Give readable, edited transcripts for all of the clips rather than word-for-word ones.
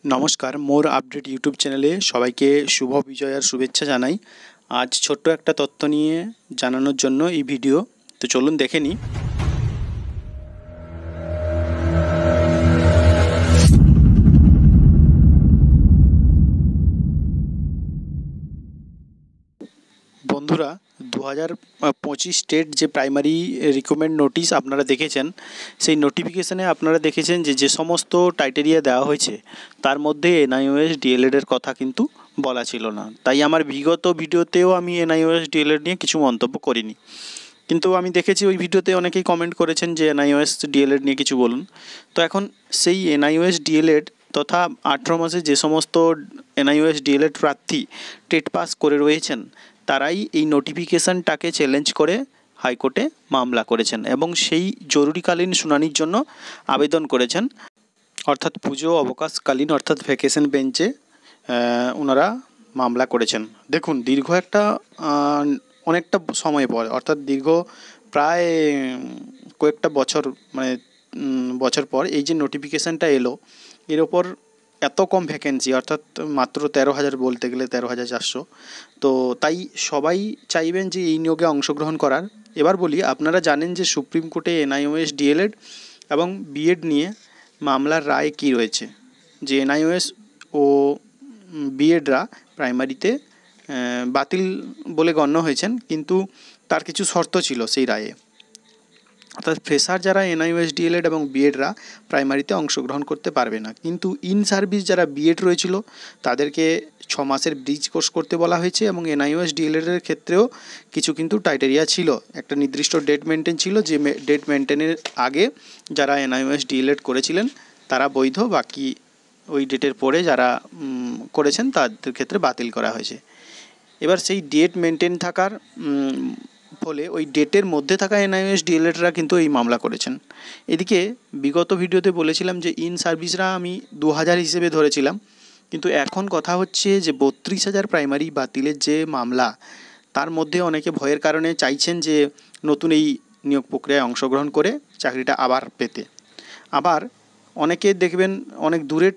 नमस्कार more update YouTube चैनेले सबाइके शुभ विजय और शुभेच्छा जानाई। आज छोट्ट एक तथ्य निये जानानोर जन्य এই ভিডিও। तो चलुन देखे नी। বন্ধুরা 2025 স্টেট যে প্রাইমারি রিকমেন্ড নোটিশ আপনারা দেখেছেন, সেই নোটিফিকেশনে আপনারা দেখেছেন যে সমস্ত ক্রাইটেরিয়া দেওয়া হয়েছে তার মধ্যে এনআইওএস ডিএলএড এর কথা কিন্তু বলা ছিল না। তাই আমার বিগত ভিডিওতেও আমি এনআইওএস ডিএলএড নিয়ে কিছু মন্তব্য করিনি, কিন্তু আমি দেখেছি ওই ভিডিওতে অনেকেই কমেন্ট করেছেন যে এনআইওএস ডিএলএড নিয়ে কিছু বলুন। তো এখন সেই এনআইওএস ডিএলএড তথা 18 মাসে যে সমস্ত এনআইওএস ডিএলএড প্রার্থী টেট পাস করে রয়েছেন তারাই এই নোটিফিকেশানটাকে চ্যালেঞ্জ করে হাইকোর্টে মামলা করেছেন এবং সেই জরুরিকালীন শুনানির জন্য আবেদন করেছেন, অর্থাৎ পুজো অবকাশকালীন অর্থাৎ ভ্যাকেশন বেঞ্চে ওনারা মামলা করেছেন। দেখুন, দীর্ঘ একটা অনেকটা সময় পর, অর্থাৎ দীর্ঘ প্রায় কয়েকটা বছর বছর পর এই যে নোটিফিকেশানটা এলো, এর ওপর এত কম ভ্যাকেন্সি, অর্থাৎ মাত্র 13,000 বলতে গেলে 13,400। তো তাই সবাই চাইবেন যে এই নিয়োগে অংশগ্রহণ করার। এবার বলি, আপনারা জানেন যে সুপ্রিম কোর্টে এনআইওএস ডিএলএড এবং বিএড নিয়ে মামলার রায় কী রয়েছে, যে এনআইওএস ও বিএডরা প্রাইমারিতে বাতিল বলে গণ্য হয়েছেন, কিন্তু তার কিছু শর্ত ছিল সেই রায়ে। অর্থাৎ ফ্রেশার যারা এনআইওএস ডিএলএড এবং বিএডরা প্রাইমারিতে অংশগ্রহণ করতে পারবে না, কিন্তু ইন সার্ভিস যারা বিএড রয়েছিল তাদেরকে 6 মাসের ব্রিজ কোর্স করতে বলা হয়েছে। এবং এনআইওএস ডিএলএডের ক্ষেত্রেও কিছু কিন্তু ক্রাইটেরিয়া ছিল, একটা নির্দিষ্ট ডেট মেনটেন ছিল, যে ডেট মেনটেনের আগে যারা এনআইওএস ডিএলএড করেছিলেন তারা বৈধ, বাকি ওই ডেটের পরে যারা করেছেন তাদের ক্ষেত্রে বাতিল করা হয়েছে। এবার সেই ডেট মেনটেন থাকার ফলে ওই ডেটের মধ্যে থাকা এনআইওএস ডিএলএডরা কিন্তু এই মামলা করেছেন। এদিকে বিগত ভিডিওতে বলেছিলাম যে ইন সার্ভিসরা আমি 2000 হিসেবে ধরেছিলাম, কিন্তু এখন কথা হচ্ছে যে 32,000 প্রাইমারি বাতিলের যে মামলা, তার মধ্যে অনেকে ভয়ের কারণে চাইছেন যে নতুন এই নিয়োগ প্রক্রিয়ায় অংশগ্রহণ করে চাকরিটা আবার পেতে। আবার অনেকে দেখবেন অনেক দূরে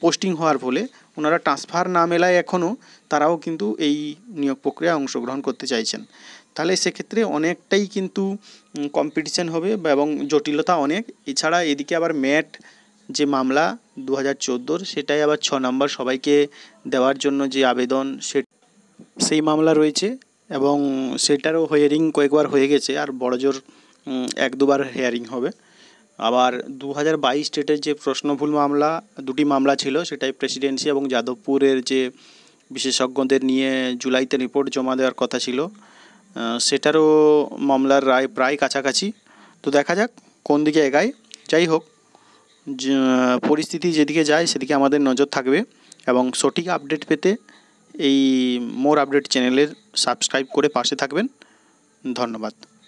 পোস্টিং হওয়ার ফলে ওনারা ট্রান্সফার না মেলায় এখনও তারাও কিন্তু এই নিয়োগ প্রক্রিয়ায় অংশগ্রহণ করতে চাইছেন। তাহলে সেক্ষেত্রে অনেকটাই কিন্তু কম্পিটিশান হবে এবং জটিলতা অনেক। এছাড়া এদিকে আবার ম্যাট যে মামলা 2014, সেটাই আবার 6 নম্বর সবাইকে দেওয়ার জন্য যে আবেদন সেই মামলা রয়েছে এবং সেটারও হিয়ারিং কয়েকবার হয়ে গেছে, আর বড়জোর 1-2বার হিয়ারিং হবে। আবার 2022 স্টেটের যে প্রশ্নভুল মামলা, 2টি মামলা ছিল, সেটাই প্রেসিডেন্সি এবং যাদবপুরের যে বিশেষজ্ঞদের নিয়ে জুলাইতে রিপোর্ট জমা দেওয়ার কথা ছিল, সেটারও মামলার রায় প্রায় কাছাকাছি। তো দেখা যাক কোন দিকে এগায়। যাই হোক, পরিস্থিতি যেদিকে যায় সেদিকে আমাদের নজর থাকবে এবং সঠিক আপডেট পেতে এই মোর আপডেট চ্যানেলের সাবস্ক্রাইব করে পাশে থাকবেন। ধন্যবাদ।